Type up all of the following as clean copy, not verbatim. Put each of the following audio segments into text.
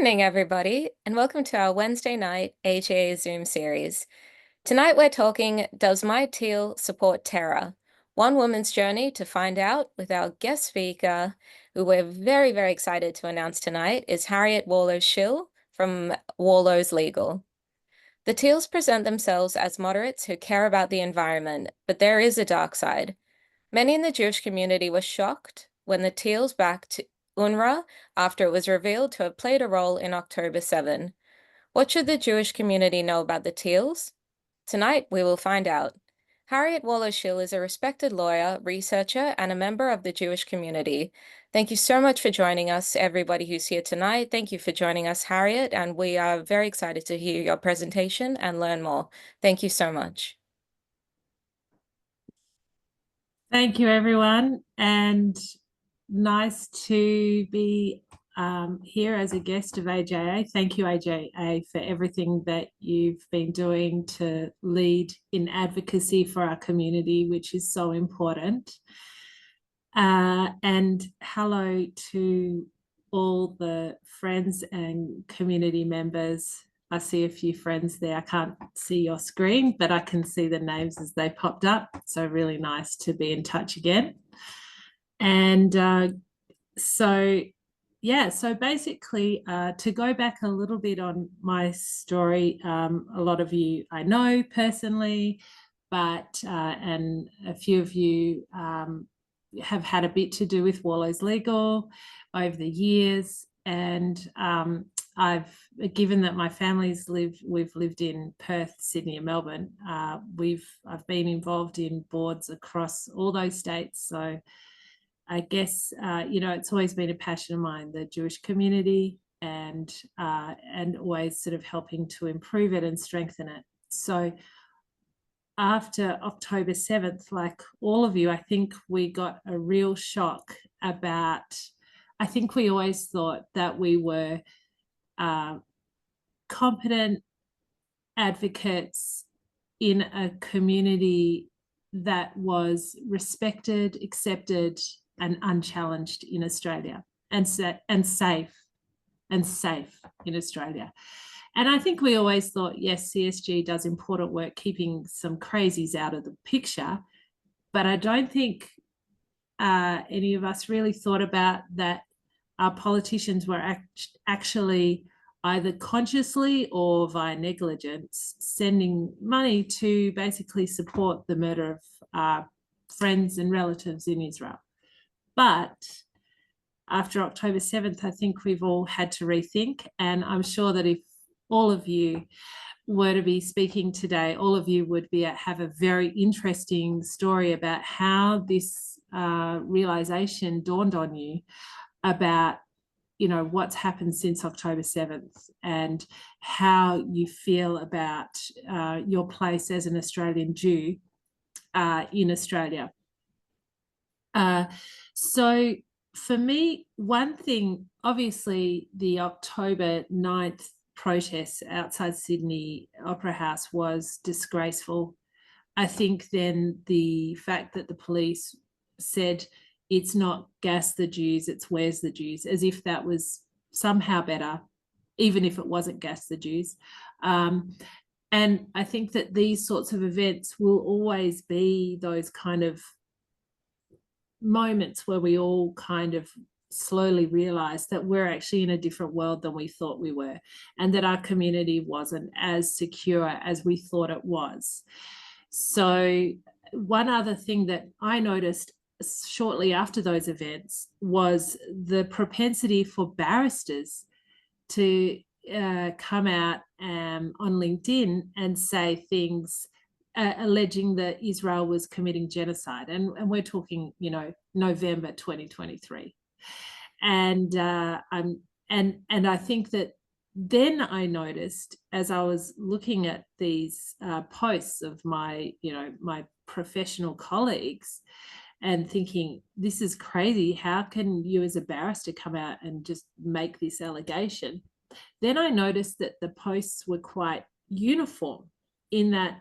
Evening, everybody, and welcome to our Wednesday night HA Zoom series. Tonight we're talking, Does My Teal Support Terror? One woman's journey to find out with our guest speaker, who we're very, very excited to announce tonight, is Harriet Warlow-Shill from Warlow's Legal. The Teals present themselves as moderates who care about the environment, but there is a dark side. Many in the Jewish community were shocked when the Teals backed UNRWA after it was revealed to have played a role in October 7. What should the Jewish community know about the Teals? Tonight, we will find out. Harriet Warlow-Shill is a respected lawyer, researcher, and a member of the Jewish community. Thank you so much for joining us, everybody who's here tonight. Thank you for joining us, Harriet, and we are very excited to hear your presentation and learn more. Thank you so much. Thank you, everyone, and nice to be here as a guest of AJA. Thank you, AJA, for everything that you've been doing to lead in advocacy for our community, which is so important. And hello to all the friends and community members. I see a few friends there. I can't see your screen, but I can see the names as they popped up. So really nice to be in touch again. And so basically to go back a little bit on my story, a lot of you I know personally, but and a few of you have had a bit to do with Warlow's Legal over the years. And given that my we've lived in Perth, Sydney and Melbourne, I've been involved in boards across all those states. So I guess, it's always been a passion of mine, the Jewish community, and always sort of helping to improve it and strengthen it. So after October 7th, like all of you, I think we got a real shock about, I think we always thought that we were competent advocates in a community that was respected, accepted, and unchallenged in Australia, and safe in Australia. And I think we always thought, yes, CSG does important work keeping some crazies out of the picture, but I don't think any of us really thought about that our politicians were actually either consciously or via negligence sending money to basically support the murder of friends and relatives in Israel. But after October 7th, I think we've all had to rethink. And I'm sure that if all of you were to be speaking today, all of you would have a very interesting story about how this realization dawned on you about, what's happened since October 7th and how you feel about your place as an Australian Jew in Australia. So for me, one thing, obviously the October 9th protests outside Sydney Opera House was disgraceful. I think then the fact that the police said it's not gas the Jews, it's where's the Jews, as if that was somehow better, even if it wasn't gas the Jews. And I think that these sorts of events will always be those kind of moments where we all kind of slowly realize that we're actually in a different world than we thought we were, and that our community wasn't as secure as we thought it was. So one other thing that I noticed shortly after those events was the propensity for barristers to come out on LinkedIn and say things alleging that Israel was committing genocide. And we're talking, November 2023. And I think that then I noticed, as I was looking at these posts of my professional colleagues and thinking, this is crazy. How can you as a barrister come out and just make this allegation? Then I noticed that the posts were quite uniform in that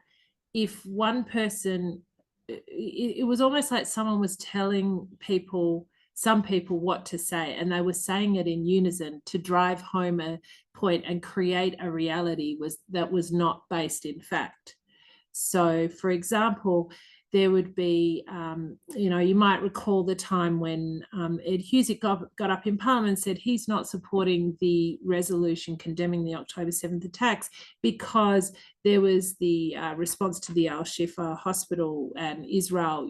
if one person, it was almost like someone was telling people some people what to say, and they were saying it in unison to drive home a point and create a reality that was not based in fact. So, for example, there would be, you might recall the time when Ed Husic got up in Parliament and said he's not supporting the resolution condemning the October 7th attacks because there was the response to the Al-Shifa hospital, and Israel,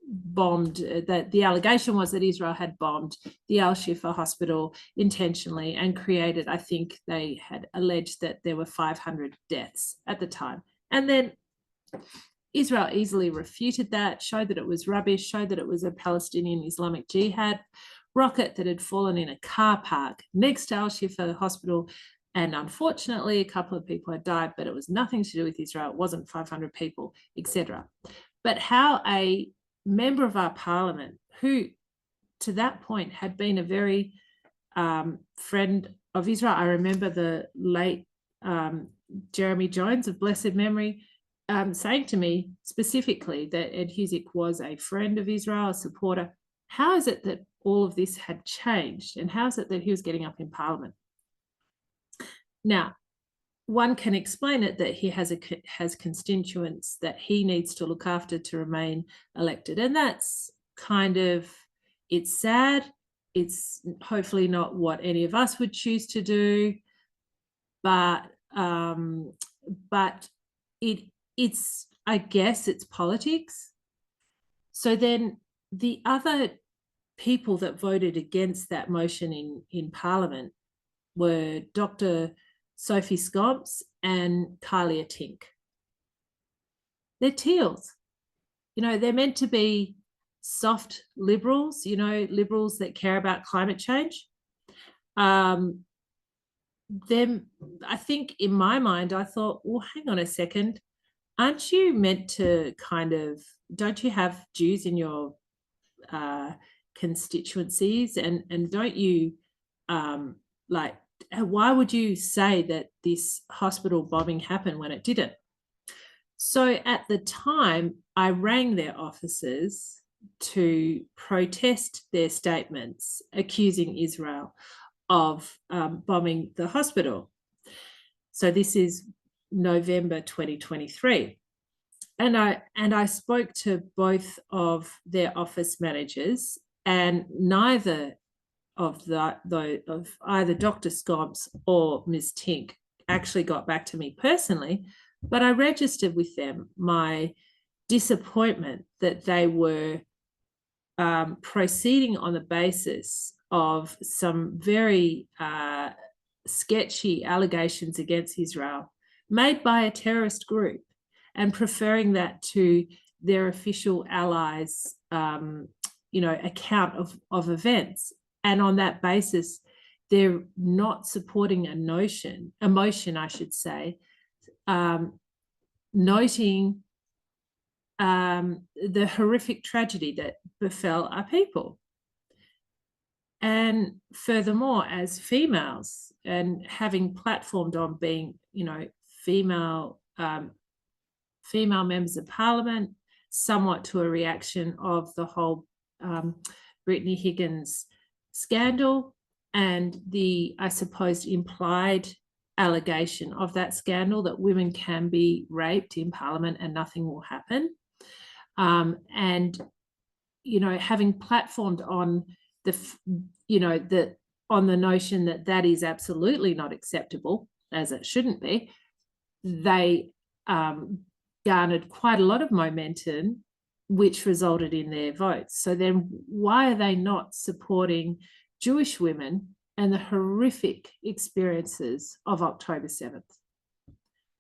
bombed, that the allegation was that Israel had bombed the Al-Shifa hospital intentionally and created, I think they had alleged that there were 500 deaths at the time. And then Israel easily refuted that, showed that it was rubbish, showed that it was a Palestinian Islamic Jihad rocket that had fallen in a car park next to Al-Shifa hospital. And unfortunately, a couple of people had died, but it was nothing to do with Israel. It wasn't 500 people, etc. But how a member of our parliament, who to that point had been a very friend of Israel, I remember the late Jeremy Jones of blessed memory saying to me specifically that Ed Husic was a friend of Israel, a supporter. How is it that all of this had changed? And how is it that he was getting up in Parliament? Now, one can explain it that he has constituents that he needs to look after to remain elected. And that's kind of, it's sad. It's hopefully not what any of us would choose to do, but it's, I guess it's politics. So then the other people that voted against that motion in Parliament were Dr. Sophie Scomps and Kylia Tink. They're Teals. They're meant to be soft liberals, liberals that care about climate change. Them, I think in my mind, I thought, well, hang on a second. Aren't you meant to don't you have Jews in your constituencies? And don't you, why would you say that this hospital bombing happened when it didn't? So at the time, I rang their offices to protest their statements accusing Israel of bombing the hospital. So this is November 2023. And I spoke to both of their office managers, and neither of either Dr. Scomps or Ms. Tink actually got back to me personally, but I registered with them my disappointment that they were proceeding on the basis of some very sketchy allegations against Israel made by a terrorist group, and preferring that to their official allies' account of events. And on that basis, they're not supporting emotion, I should say, noting the horrific tragedy that befell our people. And furthermore, as females, and having platformed on being, female members of Parliament, somewhat to a reaction of the whole Brittany Higgins scandal and the, I suppose, implied allegation of that scandal that women can be raped in Parliament and nothing will happen. And, having platformed on on the notion that is absolutely not acceptable, as it shouldn't be, they garnered quite a lot of momentum, which resulted in their votes. So then why are they not supporting Jewish women and the horrific experiences of October 7th?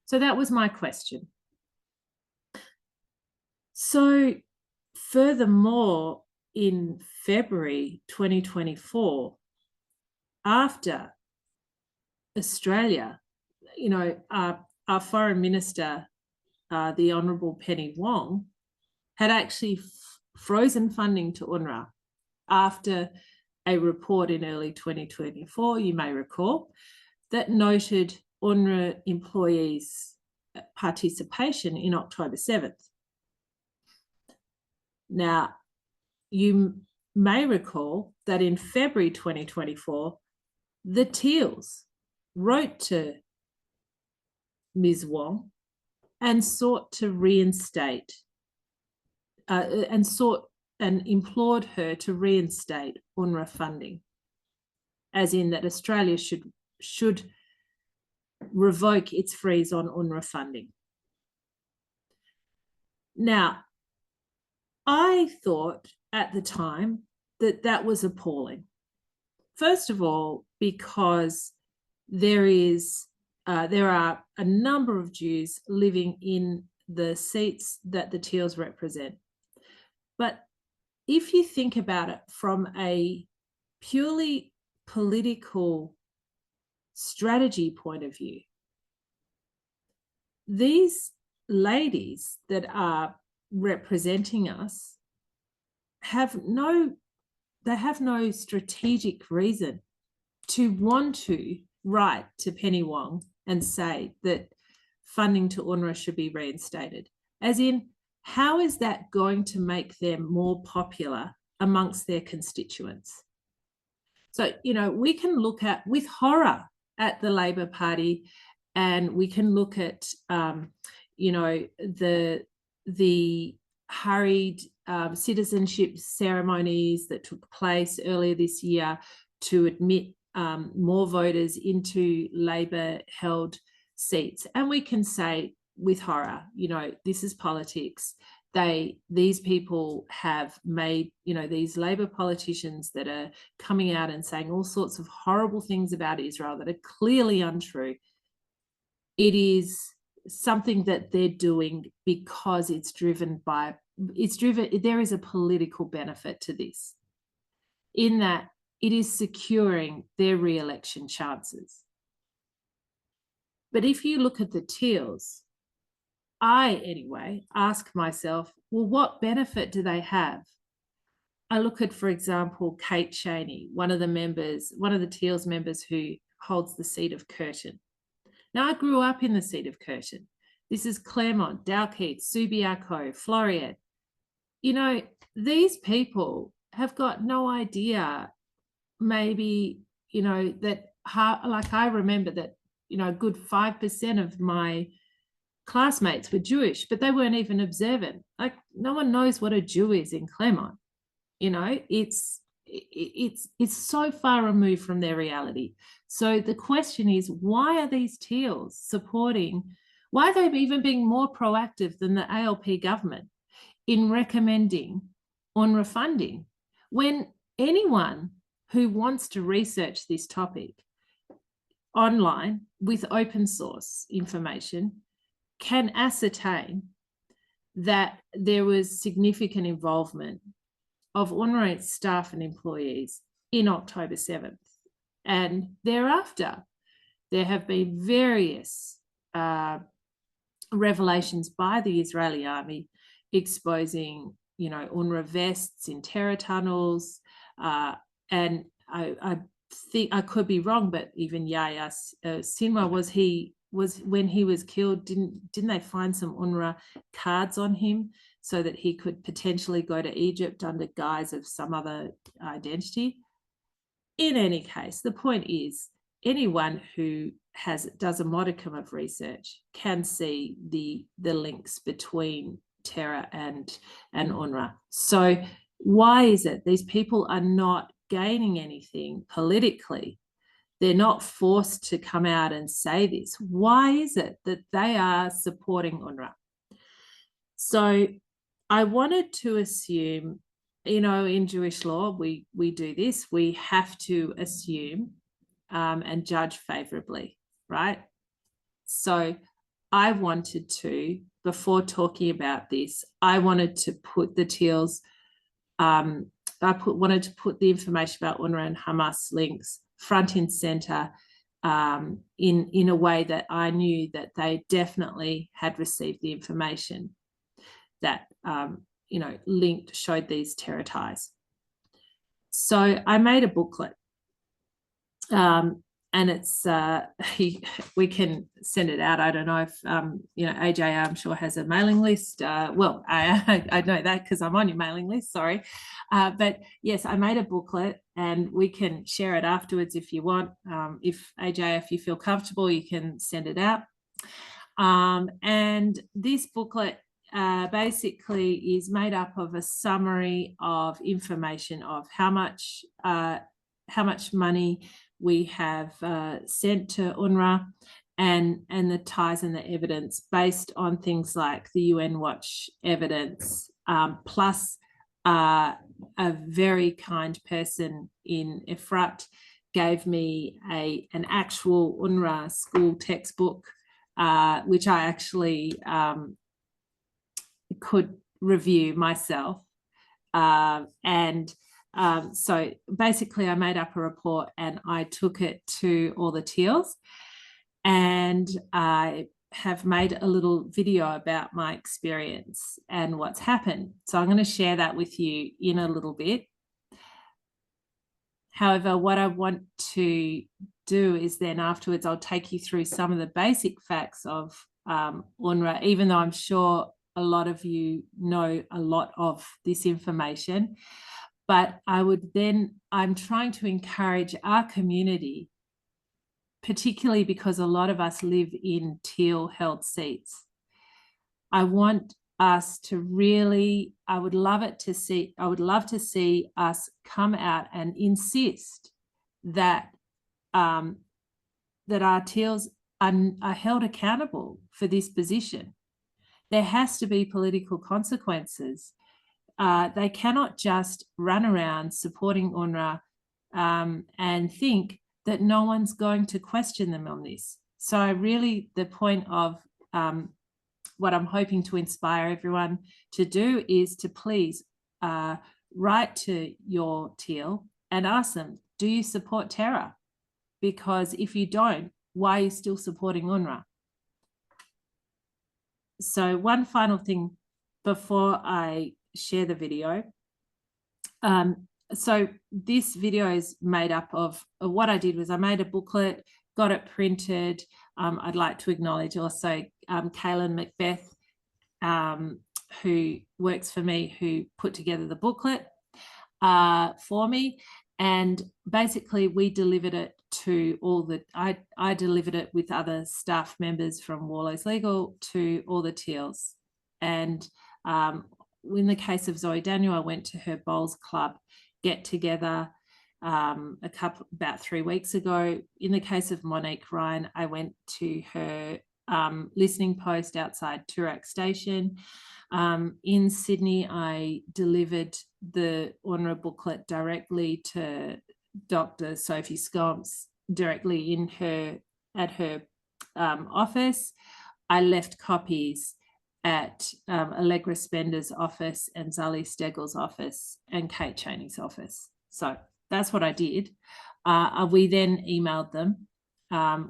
So that was my question. So furthermore, in February 2024, after Australia, our foreign minister, the Honourable Penny Wong, had actually frozen funding to UNRWA after a report in early 2024, you may recall, that noted UNRWA employees' participation in October 7th. Now, you may recall that in February 2024, the Teals wrote to Ms. Wong and sought to reinstate and implored her to reinstate UNRWA funding, as in that Australia should revoke its freeze on UNRWA funding. Now, I thought at the time that that was appalling. First of all, because there are a number of Jews living in the seats that the Teals represent. But if you think about it from a purely political strategy point of view, these ladies that are representing us have no strategic reason to want to write to Penny Wong and say that funding to UNRWA should be reinstated. As in, how is that going to make them more popular amongst their constituents? So, we can look with horror at the Labor Party, and we can look at, the hurried citizenship ceremonies that took place earlier this year to admit more voters into Labor-held seats. And we can say with horror, this is politics. These people have made, these Labor politicians that are coming out and saying all sorts of horrible things about Israel that are clearly untrue. It is something that they're doing because there is a political benefit to this, in that it is securing their re-election chances. But if you look at the Teals, I, anyway, ask myself, well, what benefit do they have? I look at, for example, Kate Cheney, one of the Teals members who holds the seat of Curtin. Now, I grew up in the seat of Curtin. This is Claremont, Dalkeith, Subiaco, Floreat. These people have got no idea, maybe, that, like I remember that, a good 5% of my classmates were Jewish, but they weren't even observant. Like, no one knows what a Jew is in Claremont. It's so far removed from their reality. So the question is, why are these Teals supporting? Why are they even being more proactive than the ALP government in recommending UNRWA funding, when anyone who wants to research this topic online with open source information can ascertain that there was significant involvement of UNRWA staff and employees in October 7th. And thereafter, there have been various revelations by the Israeli army exposing, UNRWA vests in terror tunnels. And I think, I could be wrong, but even Yahya Sinwar, was when he was killed, didn't they find some UNRWA cards on him so that he could potentially go to Egypt under guise of some other identity? In any case, the point is, anyone who does a modicum of research can see the links between terror and UNRWA. So why is it these people are not gaining anything politically? They're not forced to come out and say this. Why is it that they are supporting UNRWA? So I wanted to assume, in Jewish law, we do this. We have to assume and judge favorably, right? So I wanted to, before talking about this, I wanted to put the Teals, wanted to put the information about UNRWA and Hamas links front and center, in a way that I knew that they definitely had received the information that showed these terror ties. So I made a booklet, and and it's we can send it out. I don't know if AJ, I'm sure, has a mailing list. Well, I know that because I'm on your mailing list, sorry. But yes, I made a booklet, and we can share it afterwards if you want. If AJ, if you feel comfortable, you can send it out. And this booklet basically is made up of a summary of information of how much money we have sent to UNRWA, and the ties and the evidence based on things like the UN Watch evidence, plus a very kind person in Efrat gave me an actual UNRWA school textbook, which I actually could review myself. So basically I made up a report and I took it to all the Teals, and I have made a little video about my experience and what's happened. So I'm going to share that with you in a little bit. However, what I want to do is then afterwards I'll take you through some of the basic facts of UNRWA, even though I'm sure a lot of you know a lot of this information. But I'm trying to encourage our community, particularly because a lot of us live in Teal held seats. I want us to really, I would love to see us come out and insist that that our Teals are held accountable for this position. There has to be political consequences. They cannot just run around supporting UNRWA and think that no one's going to question them on this. So really the point of what I'm hoping to inspire everyone to do is to please write to your Teal and ask them, do you support terror? Because if you don't, why are you still supporting UNRWA? So one final thing before I share the video. So this video is made up of what I did was I made a booklet, got it printed. I'd like to acknowledge also Kaylin Macbeth, who works for me, who put together the booklet for me. And basically we delivered it to all the, I delivered it with other staff members from Warlow's Legal to all the Teals. And in the case of Zoe Daniel, I went to her Bowls Club get together about 3 weeks ago. In the case of Monique Ryan, I went to her listening post outside Toorak Station. In Sydney, I delivered the UNRWA booklet directly to Dr. Sophie Scomps directly at her office. I left copies at Allegra Spender's office and Zali Stegel's office and Kate Cheney's office. So that's what I did. We then emailed them.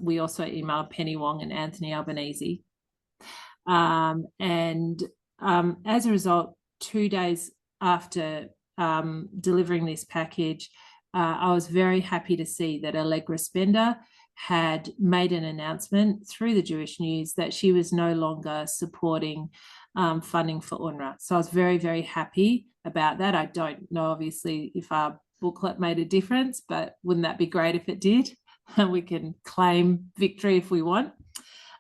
We also emailed Penny Wong and Anthony Albanese. As a result, 2 days after delivering this package, I was very happy to see that Allegra Spender had made an announcement through the Jewish News that she was no longer supporting funding for UNRWA. So I was very, very happy about that. I don't know, obviously, if our booklet made a difference, but wouldn't that be great if it did? We can claim victory if we want.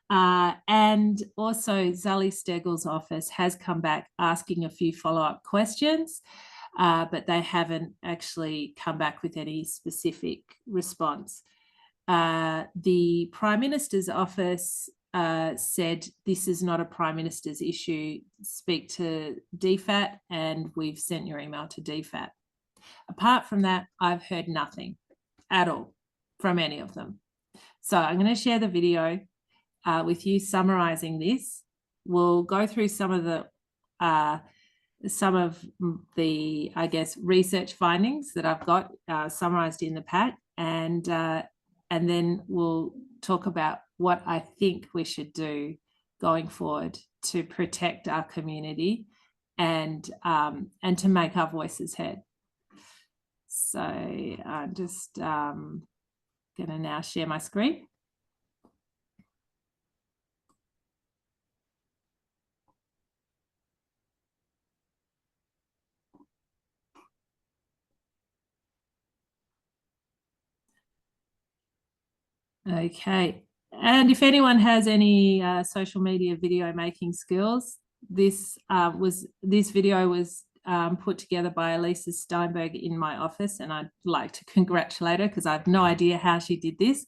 And also Zali Stegel's office has come back asking a few follow-up questions, but they haven't actually come back with any specific response. The Prime Minister's office said this is not a Prime Minister's issue, speak to DFAT, and we've sent your email to DFAT. Apart from that, I've heard nothing at all from any of them. So I'm going to share the video with you summarizing this. We'll go through some of the I guess, research findings that I've got summarized in the pack, and then we'll talk about what I think we should do going forward to protect our community and to make our voices heard. So just going to now share my screen. Okay, and if anyone has any social media video making skills, this video was put together by Elisa Steinberg in my office, and I'd like to congratulate her because I have no idea how she did this.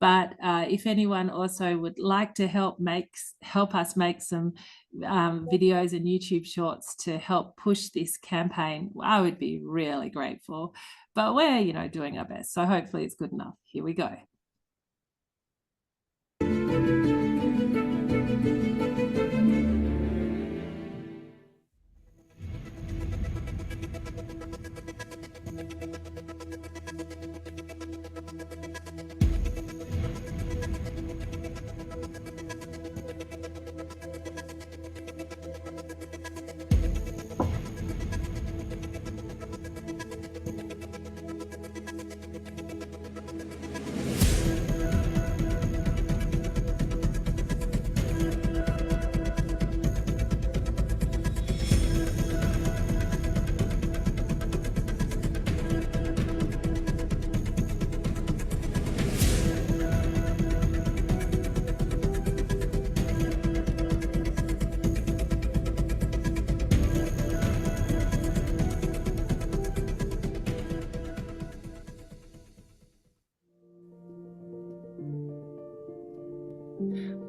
But if anyone also would like to help us make some videos and YouTube shorts to help push this campaign, I would be really grateful. But we're, doing our best, so hopefully it's good enough. Here we go.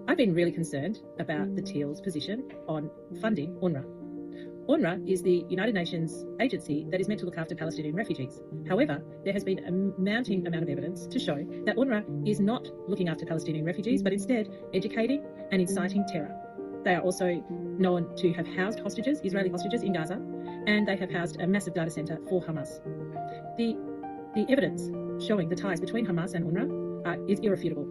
I've been really concerned about the Teals' position on funding UNRWA. UNRWA is the United Nations agency that is meant to look after Palestinian refugees. However, there has been a mounting amount of evidence to show that UNRWA is not looking after Palestinian refugees, but instead educating and inciting terror. They are also known to have housed hostages, Israeli hostages in Gaza, and they have housed a massive data center for Hamas. The evidence showing the ties between Hamas and UNRWA is irrefutable.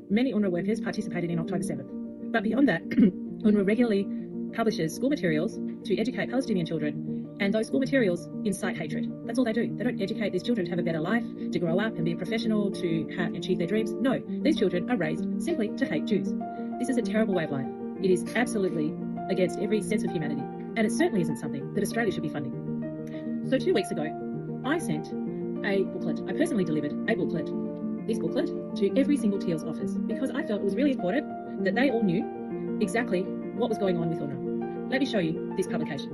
Many UNRWA workers participated in October 7th. But beyond that, UNRWA regularly publishes school materials to educate Palestinian children, and those school materials incite hatred. That's all they do. They don't educate these children to have a better life, to grow up and be a professional, to achieve their dreams. No, these children are raised simply to hate Jews. This is a terrible way of life. It is absolutely against every sense of humanity, and it certainly isn't something that Australia should be funding. So 2 weeks ago, I sent a booklet. I personally delivered a booklet, this booklet, to every single Teals office because I felt it was really important that they all knew exactly what was going on with UNRWA. Let me show you this publication.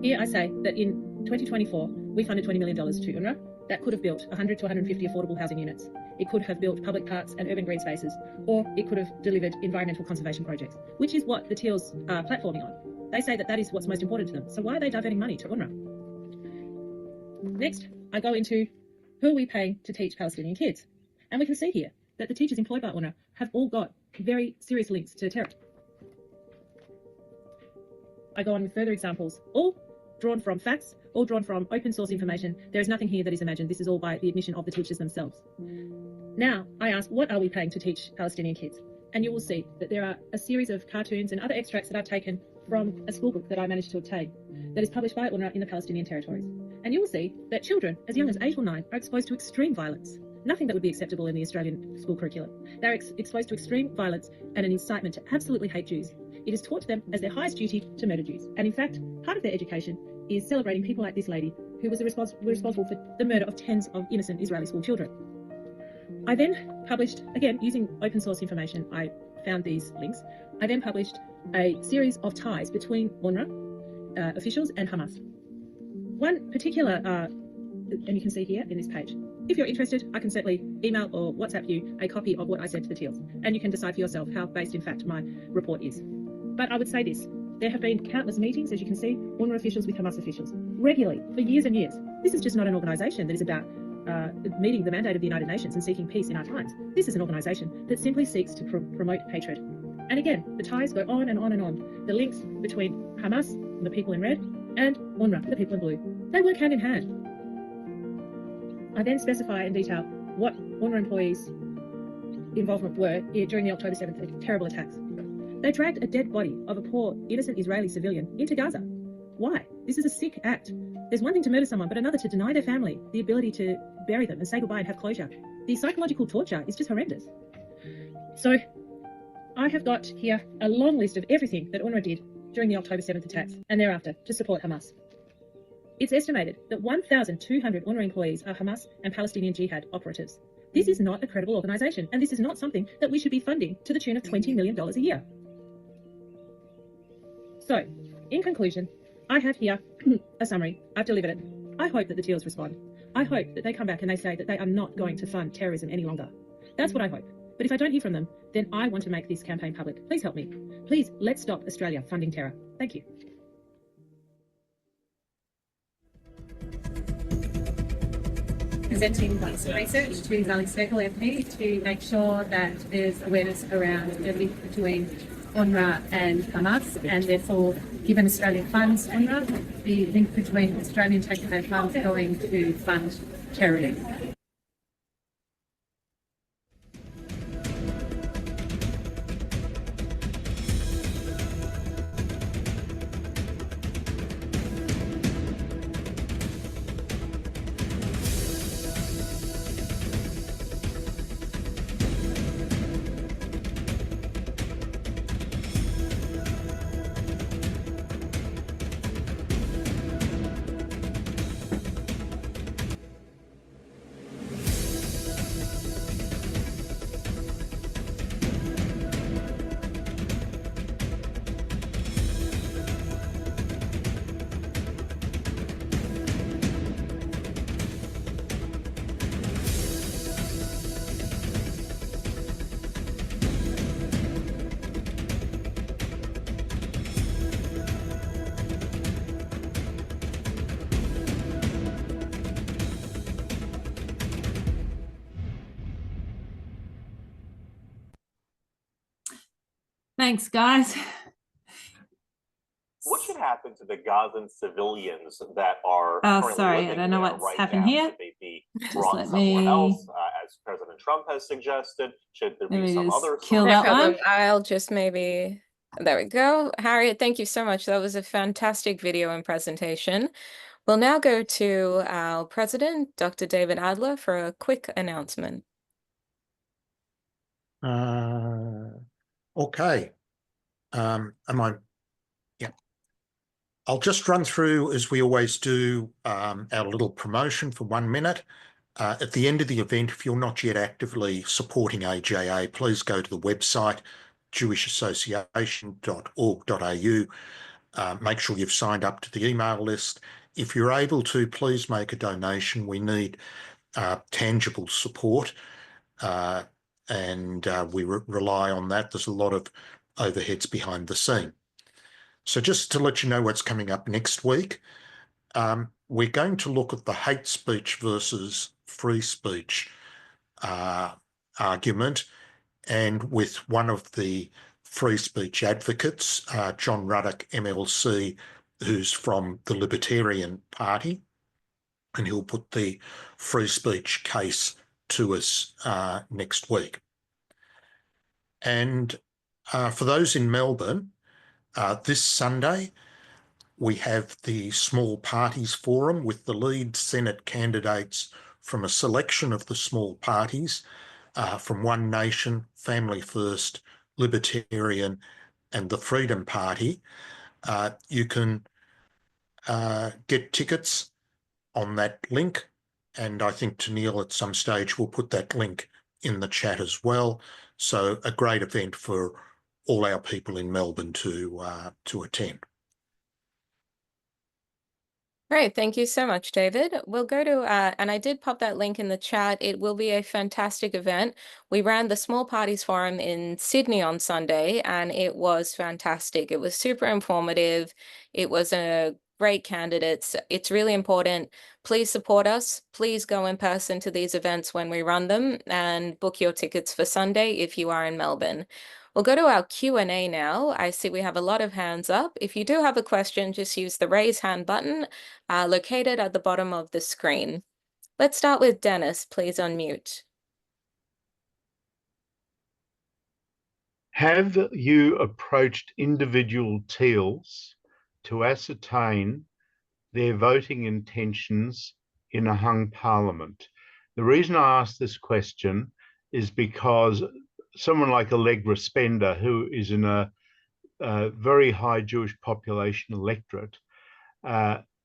Here I say that in 2024, we funded $20 million to UNRWA. That could have built 100 to 150 affordable housing units. It could have built public parks and urban green spaces, or it could have delivered environmental conservation projects, which is what the Teals are platforming on. They say that that is what's most important to them. So why are they diverting money to UNRWA? Next, I go into who are we paying to teach Palestinian kids? And we can see here that the teachers employed by UNRWA have all got very serious links to terror. I go on with further examples, all drawn from facts, all drawn from open source information. There is nothing here that is imagined. This is all by the admission of the teachers themselves. Now, I ask, what are we paying to teach Palestinian kids? And you will see that there are a series of cartoons and other extracts that I've taken from a school book that I managed to obtain that is published by UNRWA in the Palestinian territories. And you will see that children as young as 8 or 9 are exposed to extreme violence. Nothing that would be acceptable in the Australian school curriculum. They're exposed to extreme violence and an incitement to absolutely hate Jews. It is taught to them as their highest duty to murder Jews. And in fact, part of their education is celebrating people like this lady who was responsible for the murder of tens of innocent Israeli school children. I then published, again, using open source information, I found these links. I then published a series of ties between UNRWA officials and Hamas. One particular, and you can see here in this page. If you're interested, I can certainly email or WhatsApp you a copy of what I sent to the Teals, and you can decide for yourself how based in fact my report is. But I would say this, there have been countless meetings, as you can see, UNRWA officials with Hamas officials, regularly, for years and years. This is just not an organisation that is about meeting the mandate of the United Nations and seeking peace in our times. This is an organisation that simply seeks to promote hatred. And again, the ties go on and on and on. The links between Hamas, the people in red, and UNRWA, the people in blue. They work hand in hand. I then specify in detail what UNRWA employees' involvement were during the October 7th terrible attacks. They dragged a dead body of a poor, innocent Israeli civilian into Gaza. Why? This is a sick act There's one thing to murder someone, but another to deny their family the ability to bury them and say goodbye and have closure. The psychological torture is just horrendous. So I have got here a long list of everything that UNRWA did during the October 7th attacks and thereafter to support Hamas. It's estimated that 1,200 UNRWA employees are Hamas and Palestinian Jihad operatives. This is not a credible organisation, and this is not something that we should be funding to the tune of $20 million a year. So, in conclusion, I have here a summary. I've delivered it. I hope that the Teals respond. I hope that they come back and they say that they are not going to fund terrorism any longer. That's what I hope. But if I don't hear from them, then I want to make this campaign public. Please help me. Please, let's stop Australia funding terror. Thank you. Presenting some research to Valley Circle MP to make sure that there's awareness around the link between UNRWA and Hamas, and therefore, given Australian funds UNRWA, the link between Australian taxpayer funds going to fund terrorism. Thanks, guys. What should happen to the Gazan civilians that are Oh, currently sorry, I living don't know there what's right happened now? here. Should they be Just brought let somewhere me- else, as President Trump has suggested? Should there Let be me some just other kill No that problem. one. I'll just maybe. There we go. Harriet, thank you so much. That was a fantastic video and presentation. We'll now go to our president, Dr. David Adler, for a quick announcement. Okay. Am I? Yeah. I'll just run through, as we always do, our little promotion for 1 minute. At the end of the event, if you're not yet actively supporting AJA, please go to the website, jewishassociation.org.au. Make sure you've signed up to the email list. If you're able to, please make a donation. We need tangible support. And we rely on that. There's a lot of overheads behind the scene. So just to let you know what's coming up next week, we're going to look at the hate speech versus free speech argument, and with one of the free speech advocates, John Ruddock, MLC, who's from the Libertarian Party, and he'll put the free speech case to us next week. And for those in Melbourne, this Sunday, we have the Small Parties Forum with the lead Senate candidates from a selection of the small parties from One Nation, Family First, Libertarian, and the Freedom Party. You can get tickets on that link, and I think Teal at some stage will put that link in the chat as well. So a great event for all our people in Melbourne to attend. Great, thank you so much, David. We'll go to, and I did pop that link in the chat. It will be a fantastic event. We ran the Small Parties Forum in Sydney on Sunday, and it was fantastic. It was super informative. It was a great candidates. It's really important. Please support us. Please go in person to these events when we run them and book your tickets for Sunday if you are in Melbourne. We'll go to our Q&A now. I see we have a lot of hands up. If you do have a question, just use the raise hand button located at the bottom of the screen. Let's start with Dennis. Please unmute. Have you approached individual Teals to ascertain their voting intentions in a hung parliament? The reason I ask this question is because someone like Allegra Spender, who is in a very high Jewish population electorate,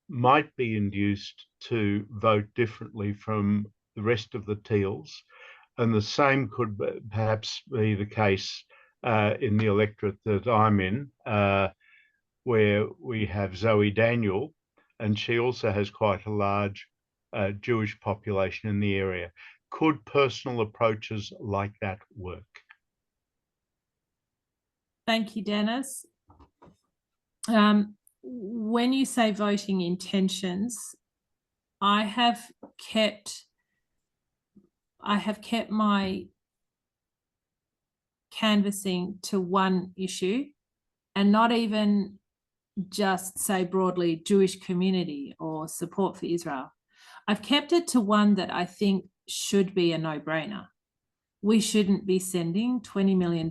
might be induced to vote differently from the rest of the Teals. And the same could perhaps be the case in the electorate that I'm in, where we have Zoe Daniel, and she also has quite a large Jewish population in the area. Could personal approaches like that work? Thank you, Dennis. When you say voting intentions, I have kept my canvassing to one issue, and not even just say broadly Jewish community or support for Israel. I've kept it to one that I think should be a no-brainer. We shouldn't be sending $20 million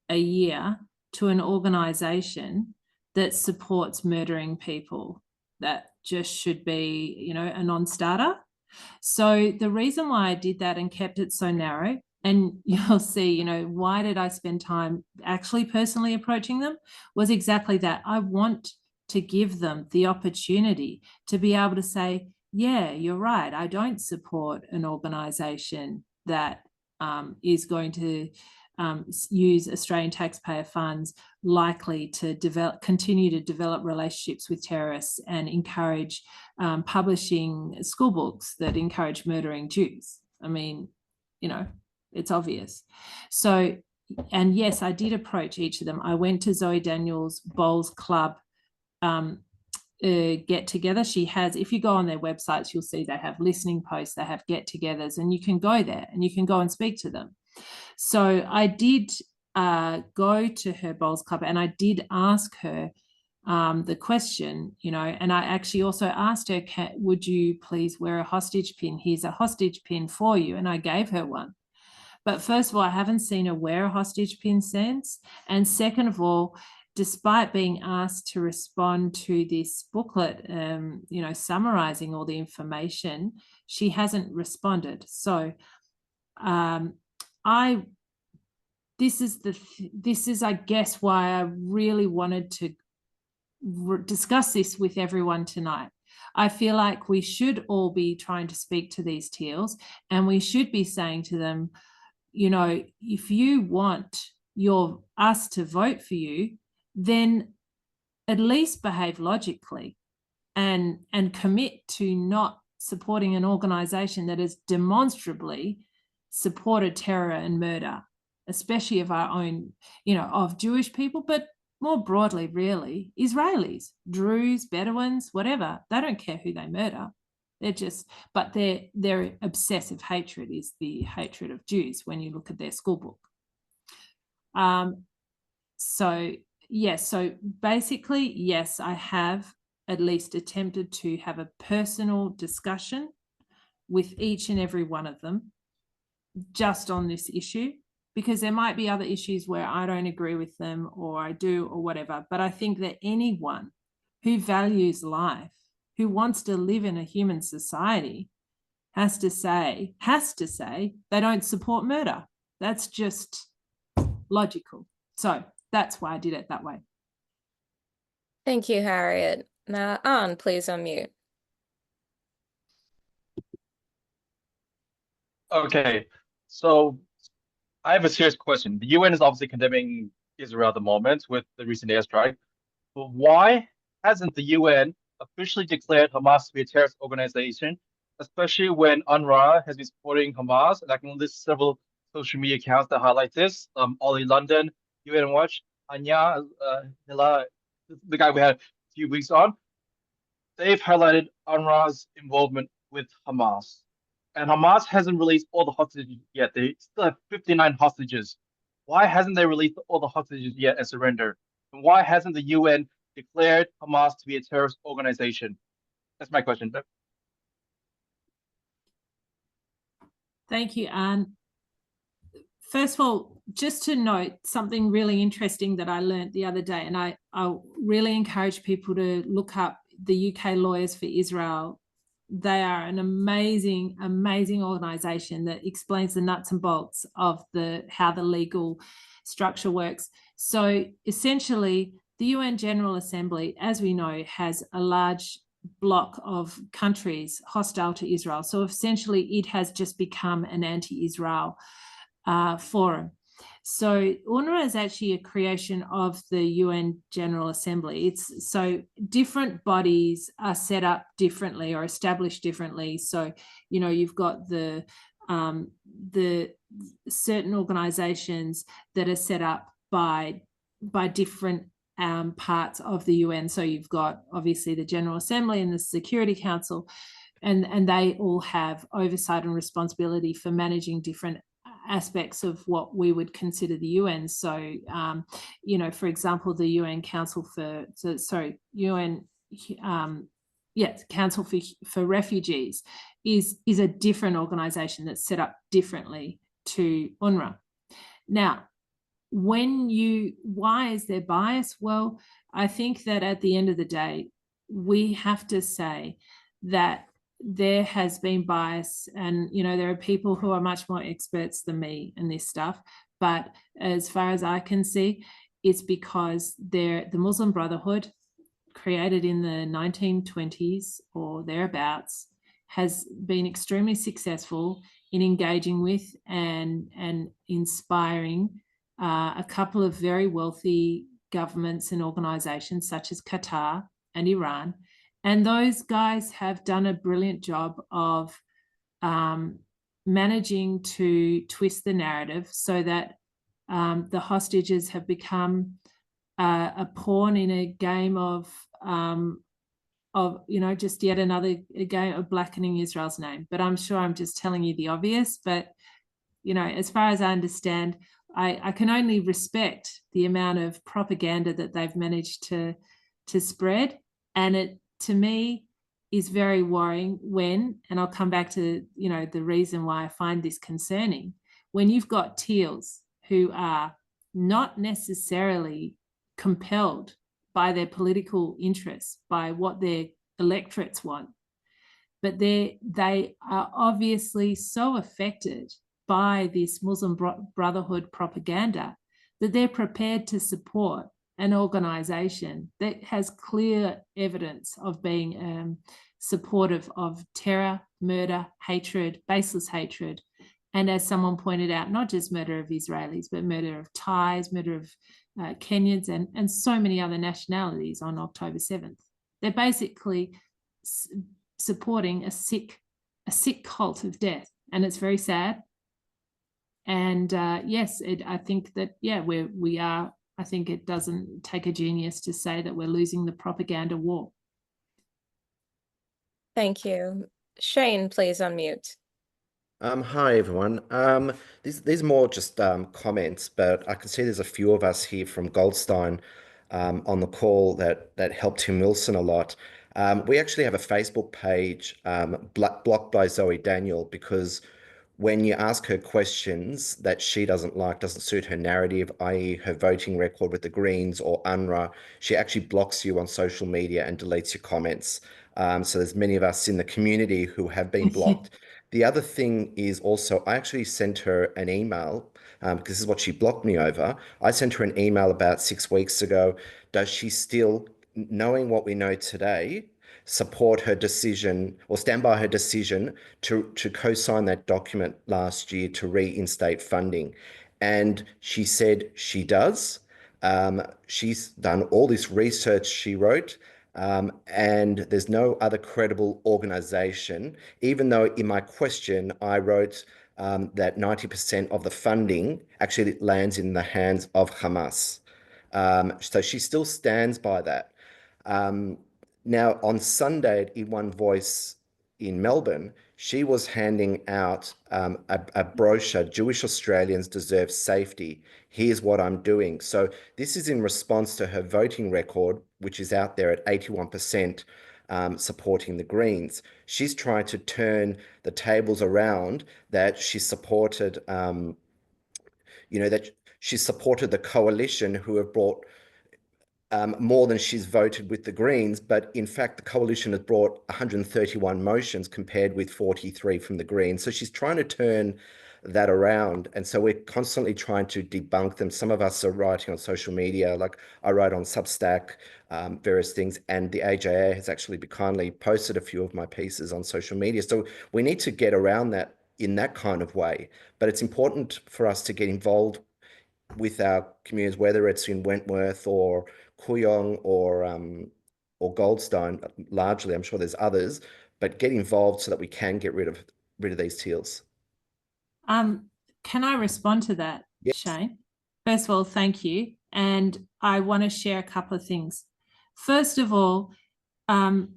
a year to an organization that supports murdering people. That just should be, you know, a non-starter. So the reason why I did that and kept it so narrow, and you'll see, you know, why did I spend time actually personally approaching them, was exactly that. I want to give them the opportunity to be able to say, yeah, you're right, I don't support an organization that is going to use Australian taxpayer funds, likely to continue to develop relationships with terrorists and encourage publishing school books that encourage murdering Jews. I mean, you know, it's obvious. So, and yes, I did approach each of them. I went to Zoe Daniels' Bowls Club get together. She has, if you go on their websites, you'll see they have listening posts, they have get-togethers, and you can go there and you can go and speak to them. So I did go to her Bowls Club, and I did ask her the question, you know, and I actually also asked her, would you please wear a hostage pin? Here's a hostage pin for you. And I gave her one. But first of all, I haven't seen her wear a hostage pin since. And second of all, despite being asked to respond to this booklet, you know, summarizing all the information, she hasn't responded. So this is, I guess, why I really wanted to discuss this with everyone tonight. I feel like we should all be trying to speak to these Teals, and we should be saying to them, you know, if you want us to vote for you, then at least behave logically and commit to not supporting an organization that has demonstrably supported terror and murder, especially of our own, you know, of Jewish people, but more broadly, really, Israelis, Druze, Bedouins, whatever. They don't care who they murder. They're just, but their obsessive hatred is the hatred of Jews when you look at their school book. So, yes, so basically, yes, I have at least attempted to have a personal discussion with each and every one of them just on this issue, because there might be other issues where I don't agree with them, or I do, or whatever. But I think that anyone who values life, who wants to live in a human society, has to say they don't support murder. That's just logical. So that's why I did it that way. Thank you, Harriet. Now, Anne, please unmute. Okay, so I have a serious question. The UN is obviously condemning Israel at the moment with the recent airstrike, but why hasn't the UN officially declared Hamas to be a terrorist organization, especially when UNRWA has been supporting Hamas? And I can list several social media accounts that highlight this. Ollie London, UN Watch, Anya, Hila, the guy we had a few weeks on. They've highlighted UNRWA's involvement with Hamas. And Hamas hasn't released all the hostages yet. They still have 59 hostages. Why hasn't they released all the hostages yet and surrendered? And why hasn't the UN declared Hamas to be a terrorist organization? That's my question. Thank you, Anne. First of all, just to note something really interesting that I learned the other day, and I really encourage people to look up the UK Lawyers for Israel. They are an amazing, amazing organisation that explains the nuts and bolts of how the legal structure works. So essentially, the UN General Assembly, as we know, has a large block of countries hostile to Israel. So essentially, it has just become an anti-Israel forum. So UNRWA is actually a creation of the UN General Assembly. It's so different bodies are set up differently or established differently. So, you know, you've got the certain organizations that are set up by different parts of the UN. So you've got obviously the General Assembly and the Security Council, and they all have oversight and responsibility for managing different aspects of what we would consider the UN. So, you know, for example, the UN Council for Council for Refugees is a different organization that's set up differently to UNRWA. Now, why is there bias? Well, I think that at the end of the day, we have to say that there has been bias, and you know, there are people who are much more experts than me in this stuff, but as far as I can see, it's because the Muslim Brotherhood, created in the 1920s or thereabouts, has been extremely successful in engaging with and inspiring a couple of very wealthy governments and organizations such as Qatar and Iran. And those guys have done a brilliant job of managing to twist the narrative so that the hostages have become a pawn in a game of you know, just yet another game of blackening Israel's name. But I'm sure I'm just telling you the obvious. But you know, as far as I understand, I can only respect the amount of propaganda that they've managed to spread, and it, to me, is very worrying when, and I'll come back to, you know, the reason why I find this concerning, when you've got Teals who are not necessarily compelled by their political interests, by what their electorates want, but they are obviously so affected by this Muslim Brotherhood propaganda that they're prepared to support an organization that has clear evidence of being supportive of terror, murder, hatred, baseless hatred. And as someone pointed out, not just murder of Israelis, but murder of Thais, murder of Kenyans, and so many other nationalities on October 7th. They're basically supporting a sick cult of death. And it's very sad. And yes, I think that, yeah, we are. I think it doesn't take a genius to say that we're losing the propaganda war. Thank you. Shane, please unmute. Hi everyone. These are more just comments, but I can see there's a few of us here from Goldstein on the call that helped Tim Wilson a lot. We actually have a Facebook page blocked by Zoe Daniel because when you ask her questions that she doesn't suit her narrative, i.e. her voting record with the Greens or UNRWA, she actually blocks you on social media and deletes your comments. So there's many of us in the community who have been blocked. The other thing is also, I actually sent her an email because this is what she blocked me over. I sent her an email about 6 weeks ago. Does she still, knowing what we know today, support her decision or stand by her decision to co-sign that document last year to reinstate funding? And she said she does. She's done all this research, she wrote, and there's no other credible organization, even though in my question I wrote that 90% of the funding actually lands in the hands of Hamas. So she still stands by that. Now, on Sunday in One Voice in Melbourne, she was handing out a brochure, Jewish Australians Deserve Safety. Here's what I'm doing. So this is in response to her voting record, which is out there at 81% supporting the Greens. She's trying to turn the tables around that she supported, that she supported the coalition who have brought more than she's voted with the Greens, but in fact, the coalition has brought 131 motions compared with 43 from the Greens. So she's trying to turn that around. And so we're constantly trying to debunk them. Some of us are writing on social media, like I write on Substack, various things, and the AJA has actually kindly posted a few of my pieces on social media. So we need to get around that in that kind of way. But it's important for us to get involved with our communities, whether it's in Wentworth or Kooyong or Goldstone, largely. I'm sure there's others, but get involved so that we can get rid of these teals. Can I respond to that, Yes. Shane? First of all, thank you. And I want to share a couple of things. First of all, Zali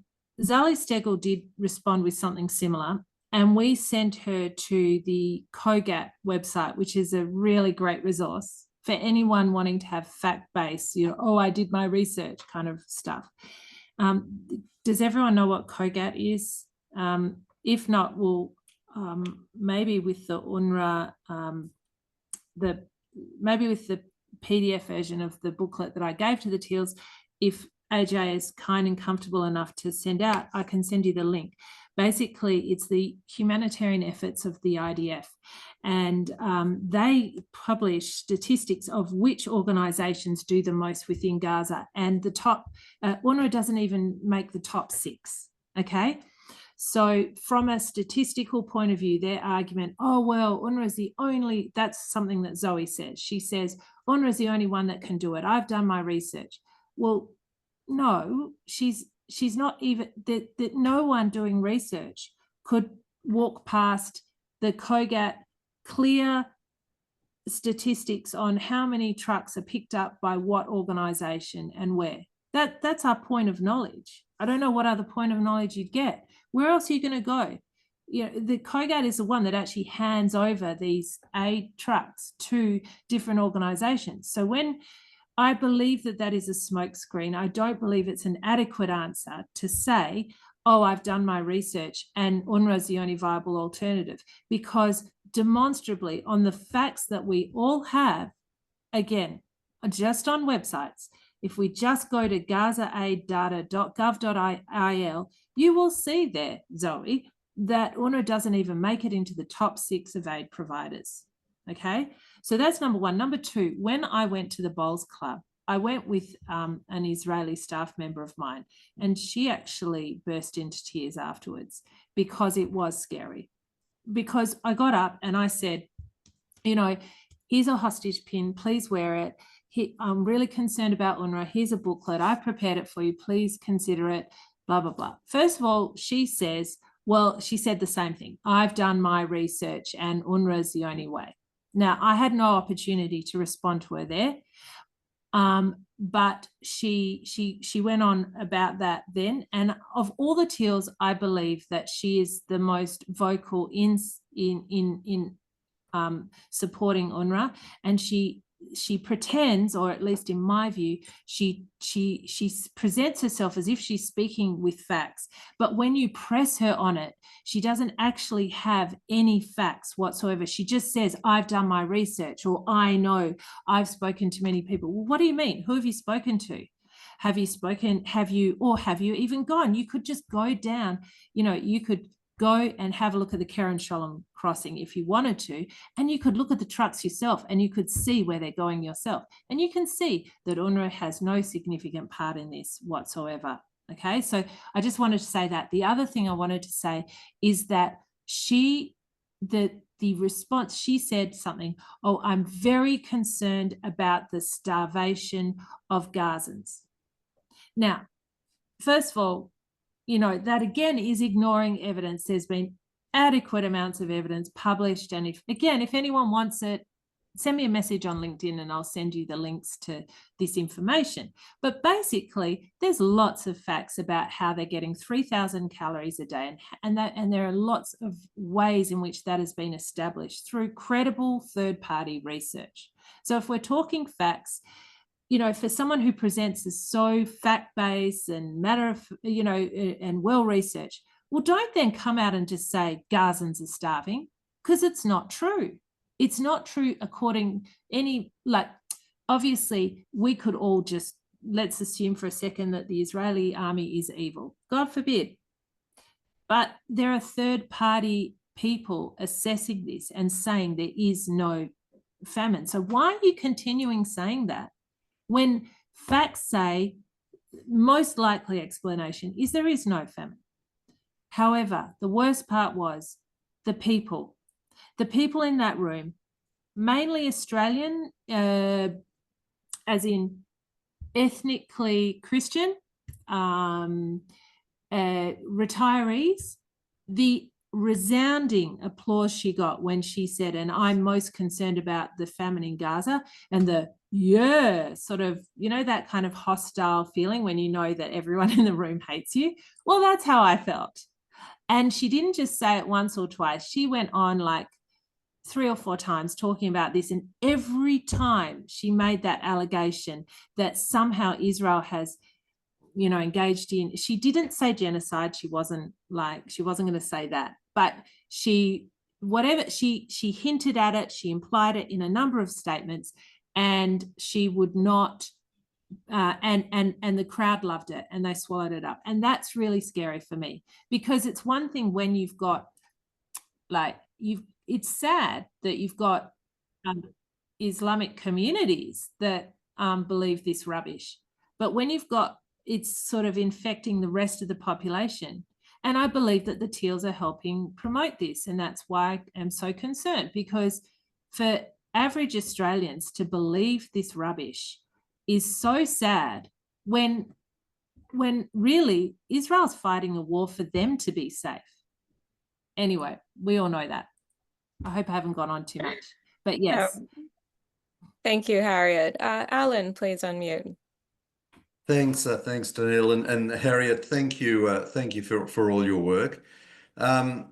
Steggall did respond with something similar, and we sent her to the COGAT website, which is a really great resource for anyone wanting to have fact-based, oh, I did my research kind of stuff. Does everyone know what COGAT is? If not, we'll maybe with the UNRWA, maybe with the PDF version of the booklet that I gave to the Teals, if AJ is kind and comfortable enough to send out, I can send you the link. Basically, it's the humanitarian efforts of the IDF, and they publish statistics of which organisations do the most within Gaza, and the top, UNRWA doesn't even make the top 6, okay? So from a statistical point of view, their argument, oh, well, UNRWA is the only, that's something that Zoe says. She says, UNRWA is the only one that can do it. I've done my research. Well, no, she's not even, that no one doing research could walk past the COGAT clear statistics on how many trucks are picked up by what organisation and where. That's our point of knowledge. I don't know what other point of knowledge you'd get. Where else are you going to go? The COGAT is the one that actually hands over these aid trucks to different organisations. So when I believe that is a smokescreen, I don't believe it's an adequate answer to say, oh, I've done my research and UNRWA is the only viable alternative, because demonstrably on the facts that we all have, again, just on websites, if we just go to gazaaid.gov.il, you will see there, Zoe, that UNRWA doesn't even make it into the top 6 of aid providers. Okay, so that's number one. Number two, when I went to the Bowls Club, I went with an Israeli staff member of mine, and she actually burst into tears afterwards because it was scary. Because I got up and I said, here's a hostage pin, please wear it. I'm really concerned about UNRWA. Here's a booklet. I prepared it for you. Please consider it, blah, blah, blah. First of all, she says, well, she said the same thing. I've done my research and UNRWA is the only way. Now, I had no opportunity to respond to her there, but she went on about that then. And of all the Teals, I believe that she is the most vocal in supporting UNRWA, and she pretends, or at least in my view, she presents herself as if she's speaking with facts, but when you press her on it, she doesn't actually have any facts whatsoever. She just says, I've done my research, or I know, I've spoken to many people. Well, what do you mean? Who have you spoken to? Have you spoken, have you even gone? You could just go down, you could go and have a look at the Keren Shalom crossing if you wanted to, and you could look at the trucks yourself and you could see where they're going yourself. And you can see that UNRWA has no significant part in this whatsoever. Okay, so I just wanted to say that. The other thing I wanted to say is that the response, she said something, oh, I'm very concerned about the starvation of Gazans. Now, first of all, that again is ignoring evidence. There's been adequate amounts of evidence published. And if anyone wants it, send me a message on LinkedIn and I'll send you the links to this information. But basically, there's lots of facts about how they're getting 3,000 calories a day. And there are lots of ways in which that has been established through credible third-party research. So if we're talking facts, for someone who presents as so fact-based and and well-researched, well, don't then come out and just say Gazans are starving, because it's not true. It's not true according obviously we could all just let's assume for a second that the Israeli army is evil. God forbid. But there are third-party people assessing this and saying there is no famine. So why are you continuing saying that when facts say most likely explanation is there is no famine? However, the worst part was the people in that room, mainly Australian, as in ethnically Christian, retirees, the resounding applause she got when she said, and I'm most concerned about the famine in Gaza, and the sort of, that kind of hostile feeling when you know that everyone in the room hates you. Well, that's how I felt. And she didn't just say it once or twice. She went on like 3 or 4 times talking about this. And every time she made that allegation that somehow Israel has, engaged in, she didn't say genocide. She wasn't going to say that. But she hinted at it. She implied it in a number of statements, and she would not, and the crowd loved it and they swallowed it up. And that's really scary for me, because it's one thing when you've got it's sad that you've got Islamic communities that believe this rubbish, but when you've got, it's sort of infecting the rest of the population. And I believe that the Teals are helping promote this, and that's why I am so concerned, because for average Australians to believe this rubbish is so sad when really Israel's fighting a war for them to be safe. Anyway, we all know that. I hope I haven't gone on too much, but yes. Thank you, Harriet. Alan, please unmute. Thanks, Teal, and Harriet. Thank you for all your work. At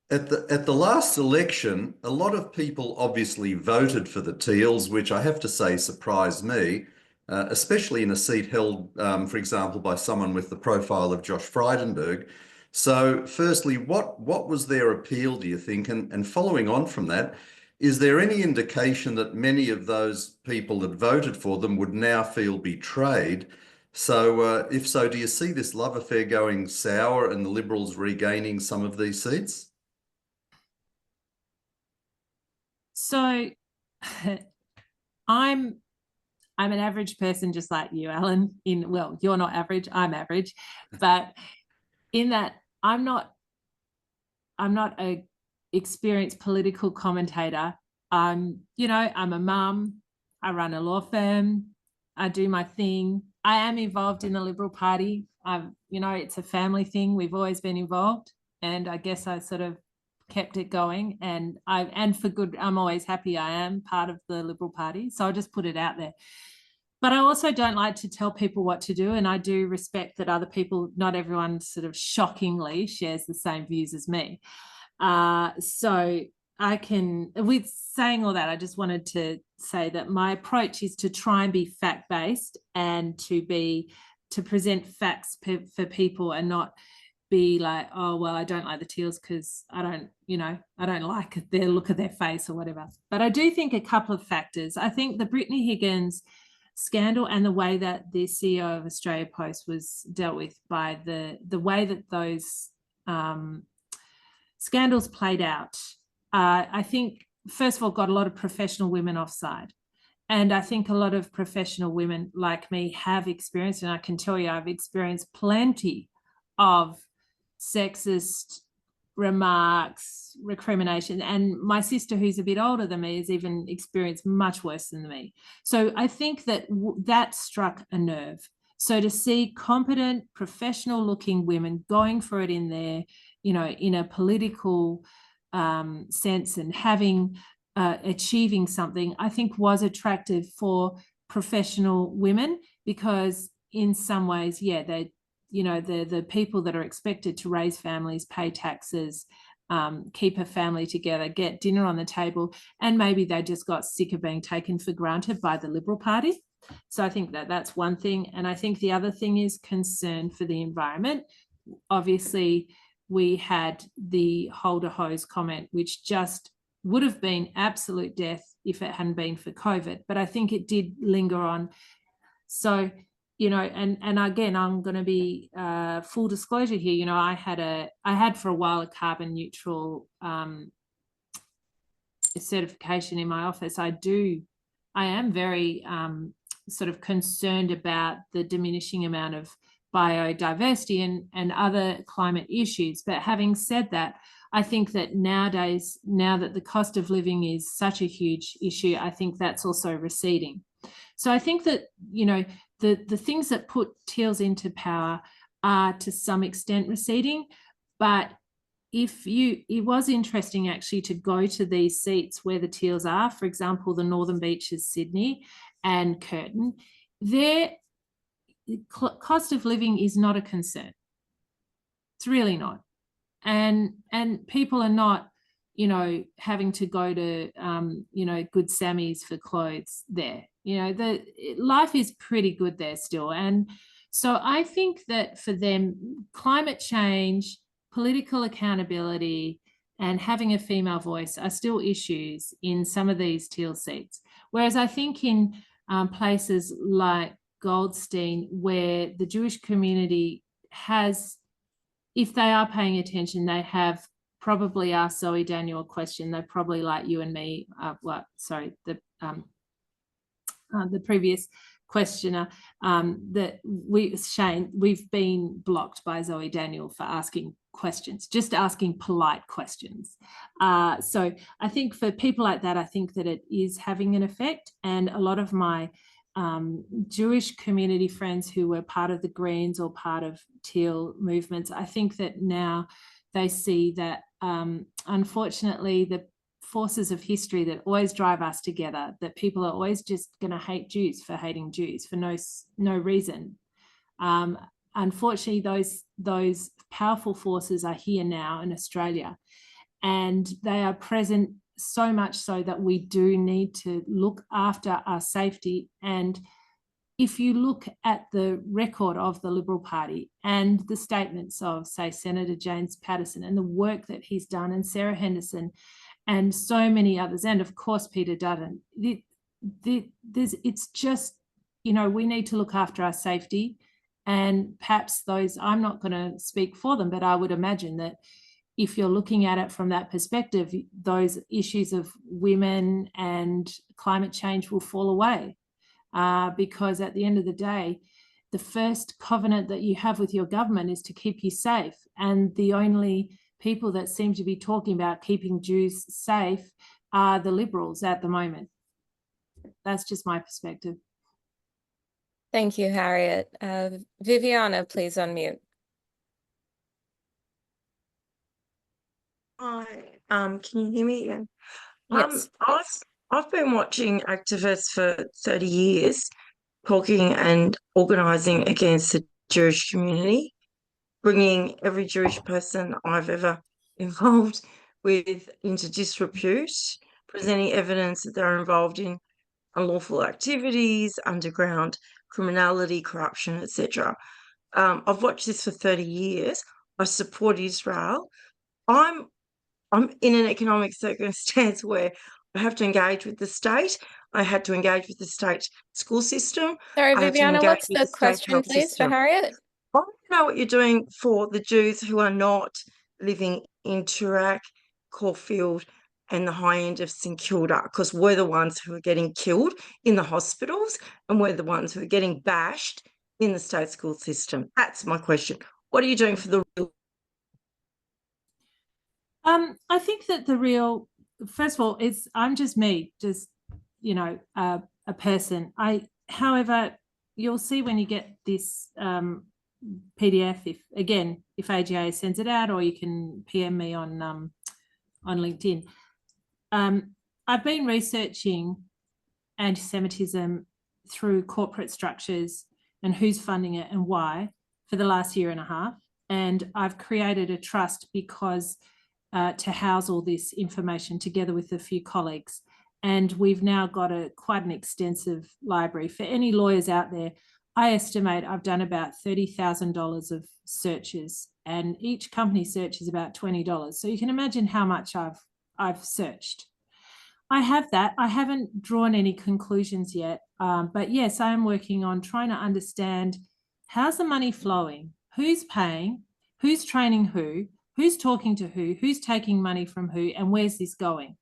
the last election, a lot of people obviously voted for the Teals, which I have to say surprised me, especially in a seat held, for example, by someone with the profile of Josh Frydenberg. So firstly, what was their appeal, do you think? And following on from that, is there any indication that many of those people that voted for them would now feel betrayed? So if so, do you see this love affair going sour and the Liberals regaining some of these seats? So I'm an average person, just like you, Alan. Well, you're not average, I'm average, but in that I'm not a experienced political commentator. I'm a mum, I run a law firm, I do my thing. I am involved in the Liberal Party. It's a family thing. We've always been involved, and I guess I sort of kept it going, and for good. I'm always happy I am part of the Liberal Party, so I'll just put it out there. But I also don't like to tell people what to do, and I do respect that other people, not everyone sort of shockingly shares the same views as me. So I can, with saying all that, I just wanted to say that my approach is to try and be fact-based and to present facts for people, and not be like, oh, well, I don't like the Teals because I don't like their look of their face or whatever. But I do think a couple of factors. I think the Brittany Higgins scandal and the way that the CEO of Australia Post was dealt with, by the way that those scandals played out, I think, first of all, got a lot of professional women offside. And I think a lot of professional women like me have experienced, and I can tell you I've experienced plenty of sexist remarks, recrimination. And my sister, who's a bit older than me, has even experienced much worse than me. So I think that that struck a nerve. So to see competent, professional looking women going for it in their, in a political sense, and having achieving something, I think was attractive for professional women, because in some ways, they, the people that are expected to raise families, pay taxes, keep a family together, get dinner on the table, and maybe they just got sick of being taken for granted by the Liberal Party. So I think that that's one thing. And I think the other thing is concern for the environment. Obviously, we had the holder hose comment, which just would have been absolute death if it hadn't been for COVID. But I think it did linger on. So you know, and again, I'm going to be full disclosure here. You know, I had for a while a carbon neutral certification in my office. I am very sort of concerned about the diminishing amount of biodiversity and other climate issues. But having said that, I think that nowadays, now that the cost of living is such a huge issue, I think that's also receding. So I think that, you know, the things that put Teals into power are to some extent receding, but it was interesting actually to go to these seats where the Teals are, for example, the Northern Beaches, Sydney and Curtin, their cost of living is not a concern. It's really not. And people are not, you know, having to go to, you know, Good Sammy's for clothes there. You know, life is pretty good there still. And so I think that for them, climate change, political accountability, and having a female voice are still issues in some of these Teal seats. Whereas I think in places like Goldstein, where the Jewish community has, if they are paying attention, they have probably asked Zoe Daniel a question. They probably, like you and me, the previous questioner, that Shane, we've been blocked by Zoe Daniel for asking questions, just asking polite questions. So I think for people like that, I think that it is having an effect. And a lot of my Jewish community friends who were part of the Greens or part of Teal movements, I think that now they see that unfortunately the forces of history that always drive us together, that people are always just going to hate Jews for hating Jews for no reason. Unfortunately, those powerful forces are here now in Australia, and they are present so much so that we do need to look after our safety. And if you look at the record of the Liberal Party and the statements of, say, Senator James Paterson and the work that he's done, and Sarah Henderson and so many others, and of course Peter Dutton, it's just, you know, we need to look after our safety. And perhaps those, I'm not going to speak for them, but I would imagine that if you're looking at it from that perspective, those issues of women and climate change will fall away, because at the end of the day, the first covenant that you have with your government is to keep you safe. And the only people that seem to be talking about keeping Jews safe are the Liberals at the moment. That's just my perspective. Thank you, Harriet. Viviana, please unmute. Hi, can you hear me again? Yes. I've been watching activists for 30 years talking and organising against the Jewish community, bringing every Jewish person I've ever involved with into disrepute, presenting evidence that they're involved in unlawful activities, underground criminality, corruption, etc. I've watched this for 30 years. I support Israel. I'm in an economic circumstance where I have to engage with the state. I had to engage with the state school system. Sorry, Viviana, what's the question, please, for Harriet? I want to know what you're doing for the Jews who are not living in Toorak, Caulfield, and the high end of St Kilda, because we're the ones who are getting killed in the hospitals and we're the ones who are getting bashed in the state school system. That's my question. What are you doing for the real? I think that the real, first of all, I'm just me, just, you know, a person. However, you'll see when you get this PDF, if AGA sends it out, or you can PM me on LinkedIn. I've been researching anti-Semitism through corporate structures and who's funding it and why for the last year and a half. And I've created a trust because to house all this information together with a few colleagues. And we've now got quite an extensive library. For any lawyers out there, I estimate I've done about $30,000 of searches, and each company search is about $20. So you can imagine how much I've searched. I have that. I haven't drawn any conclusions yet. But yes, I am working on trying to understand how's the money flowing, who's paying, who's training who's talking to who's taking money from who, and where's this going?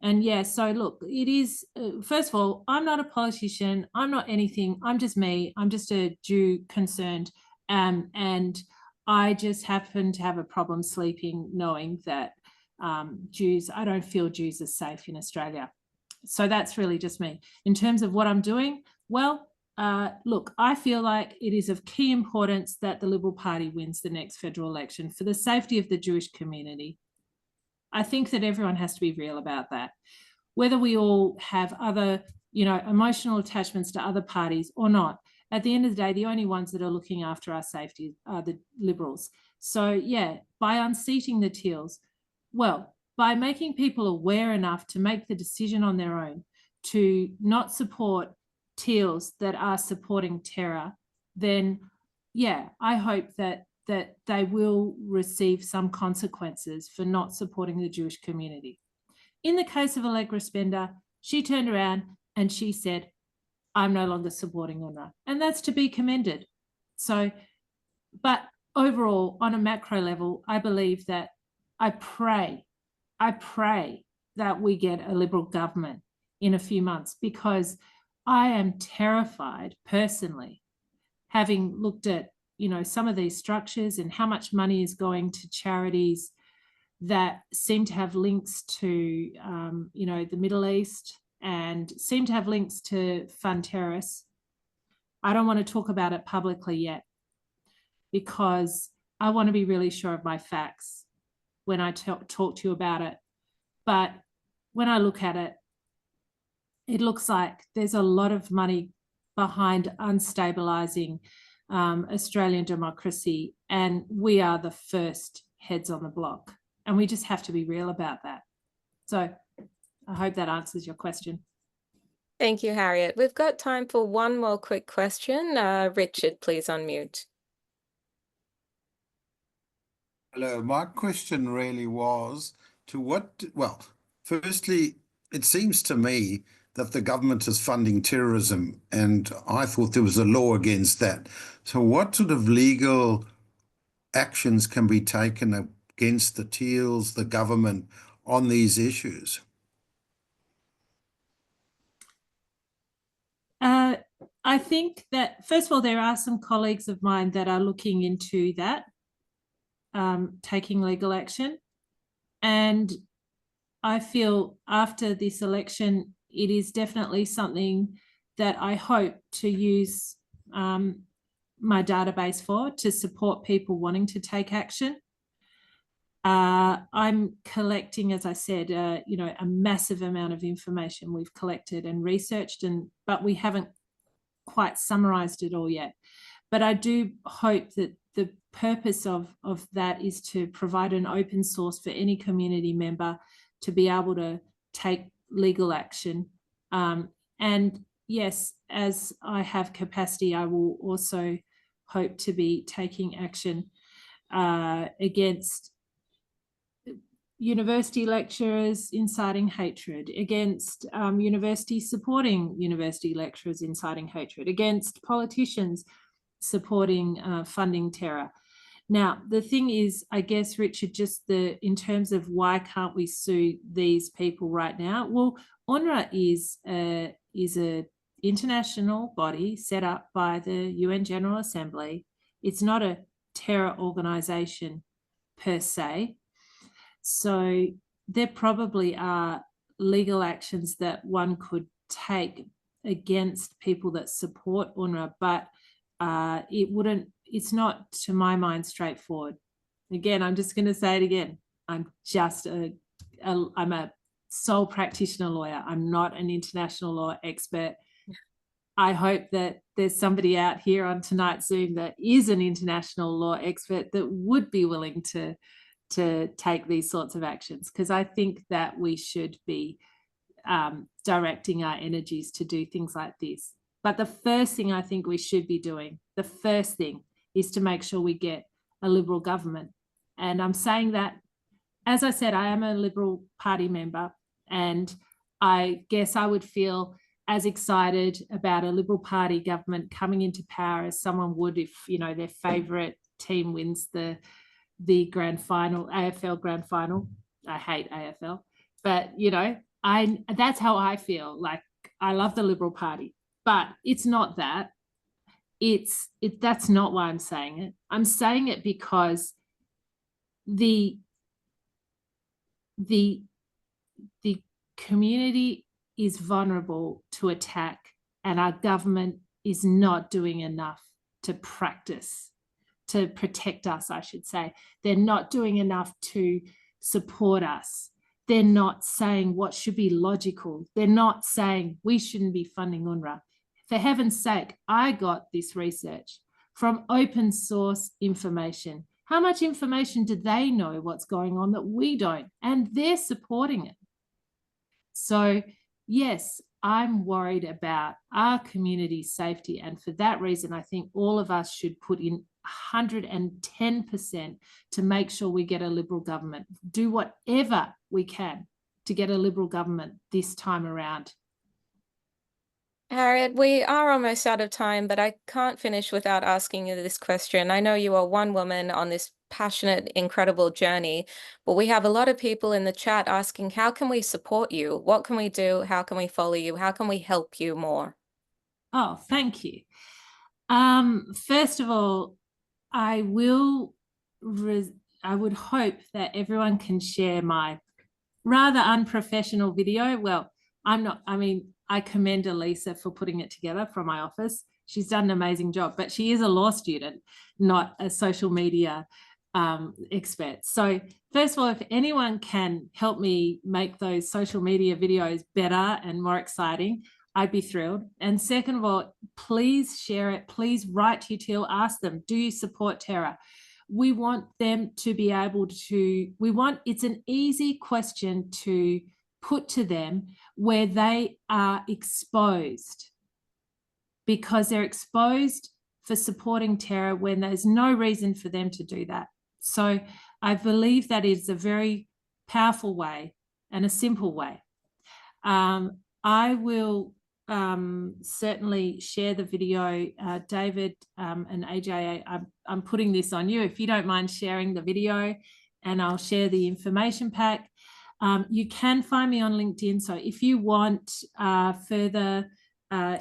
And yeah, so look, it is, first of all, I'm not a politician. I'm not anything. I'm just me. I'm just a Jew concerned. And I just happen to have a problem sleeping knowing that I don't feel Jews are safe in Australia. So that's really just me. In terms of what I'm doing, well, look, I feel like it is of key importance that the Liberal Party wins the next federal election for the safety of the Jewish community. I think that everyone has to be real about that. Whether we all have other, emotional attachments to other parties or not, at the end of the day, the only ones that are looking after our safety are the Liberals. So yeah, by unseating the Teals, well, by making people aware enough to make the decision on their own to not support Teals that are supporting terror, then yeah, I hope that they will receive some consequences for not supporting the Jewish community. In the case of Allegra Spender, she turned around and she said, I'm no longer supporting UNRWA. And that's to be commended. So, but overall, on a macro level, I believe that I pray that we get a Liberal government in a few months, because I am terrified personally, having looked at some of these structures and how much money is going to charities that seem to have links to, the Middle East and seem to have links to fund terrorists. I don't want to talk about it publicly yet because I want to be really sure of my facts when I talk to you about it. But when I look at it, it looks like there's a lot of money behind unstabilizing Australian democracy, and we are the first heads on the block, and we just have to be real about that. So I hope that answers your question. Thank you, Harriet. We've got time for one more quick question. Richard, please unmute. Hello, my question really was firstly, it seems to me that the government is funding terrorism, and I thought there was a law against that. So what sort of legal actions can be taken against the Teals, the government, on these issues? I think that, first of all, there are some colleagues of mine that are looking into that, taking legal action. And I feel after this election, it is definitely something that I hope to use my database for, to support people wanting to take action. I'm collecting, as I said, a massive amount of information we've collected and researched, but we haven't quite summarized it all yet. But I do hope that the purpose of that is to provide an open source for any community member to be able to take legal action. And yes, as I have capacity, I will also hope to be taking action against university lecturers inciting hatred, against universities supporting university lecturers inciting hatred, against politicians supporting funding terror. Now, the thing is, I guess, Richard, just in terms of why can't we sue these people right now? Well, UNRWA is a international body set up by the UN General Assembly. It's not a terror organization per se. So there probably are legal actions that one could take against people that support UNRWA, but it's not, to my mind, straightforward. Again, I'm just going to say it again. I'm just I'm a sole practitioner lawyer. I'm not an international law expert. I hope that there's somebody out here on tonight's Zoom that is an international law expert that would be willing to take these sorts of actions, because I think that we should be directing our energies to do things like this. But the first thing I think we should be doing, the first thing, is to make sure we get a Liberal government. And I'm saying that, as I said, I am a Liberal Party member, and I guess I would feel as excited about a Liberal Party government coming into power as someone would if, you know, their favourite team wins the grand final, AFL grand final. I hate AFL, but you know, that's how I feel. Like, I love the Liberal Party, but it's not that. That's not why I'm saying it. I'm saying it because the community is vulnerable to attack, and our government is not doing enough to protect us, I should say. They're not doing enough to support us. They're not saying what should be logical. They're not saying we shouldn't be funding UNRWA. For heaven's sake, I got this research from open source information. How much information do they know what's going on that we don't? And they're supporting it. So yes, I'm worried about our community's safety. And for that reason, I think all of us should put in 110% to make sure we get a Liberal government. Do whatever we can to get a Liberal government this time around. Harriet, we are almost out of time, but I can't finish without asking you this question. I know you are one woman on this passionate, incredible journey, but we have a lot of people in the chat asking, how can we support you? What can we do? How can we follow you? How can we help you more? Oh, thank you. First of all, I would hope that everyone can share my rather unprofessional video. Well, I commend Elisa for putting it together from my office. She's done an amazing job, but she is a law student, not a social media expert. So first of all, if anyone can help me make those social media videos better and more exciting, I'd be thrilled. And second of all, please share it. Please write to Teal, ask them, do you support terror? We want them to be able to, it's an easy question to put to them where they are exposed, because they're exposed for supporting terror when there's no reason for them to do that. So I believe that is a very powerful way and a simple way. I will certainly share the video. David and AJ, I'm putting this on you. If you don't mind sharing the video, and I'll share the information pack. You can find me on LinkedIn. So if you want further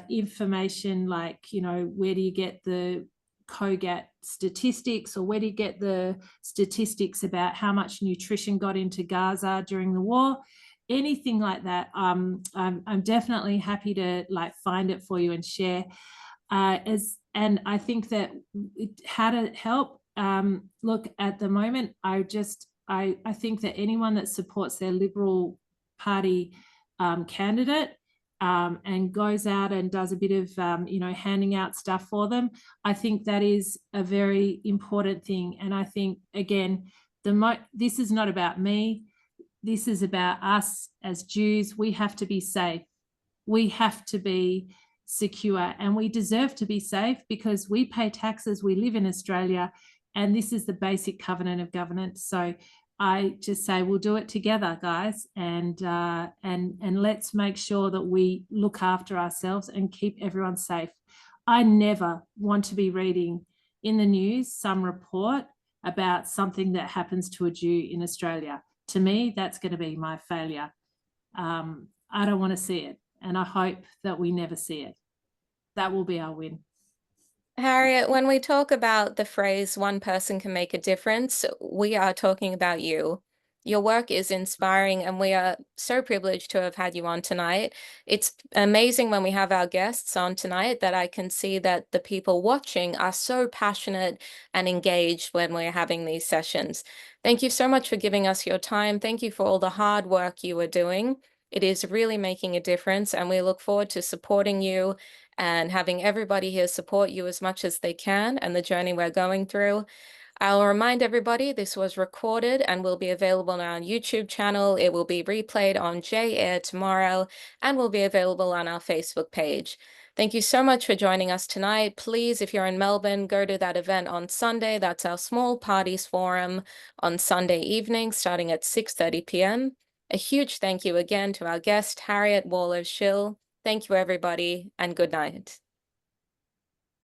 information, like, you know, where do you get the COGAT statistics, or where do you get the statistics about how much nutrition got into Gaza during the war, anything like that, I'm definitely happy to find it for you and share. And I think that how to help, look, at the moment, I think that anyone that supports their Liberal Party candidate and goes out and does a bit of, handing out stuff for them, I think that is a very important thing. And I think, again, this is not about me. This is about us as Jews. We have to be safe. We have to be secure, and we deserve to be safe because we pay taxes. We live in Australia, and this is the basic covenant of governance. So I just say we'll do it together, guys, and let's make sure that we look after ourselves and keep everyone safe. I never want to be reading in the news some report about something that happens to a Jew in Australia. To me, that's going to be my failure. I don't want to see it, and I hope that we never see it. That will be our win. Harriet, when we talk about the phrase, one person can make a difference, we are talking about you. Your work is inspiring, and we are so privileged to have had you on tonight. It's amazing when we have our guests on tonight that I can see that the people watching are so passionate and engaged when we're having these sessions. Thank you so much for giving us your time. Thank you for all the hard work you are doing. It is really making a difference, and we look forward to supporting you and having everybody here support you as much as they can and the journey we're going through. I'll remind everybody this was recorded and will be available on our YouTube channel. It will be replayed on J-Air tomorrow and will be available on our Facebook page. Thank you so much for joining us tonight. Please, if you're in Melbourne, go to that event on Sunday. That's our Small Parties Forum on Sunday evening, starting at 6:30 p.m. A huge thank you again to our guest, Harriet Warlow-Shill. Thank you, everybody, and good night.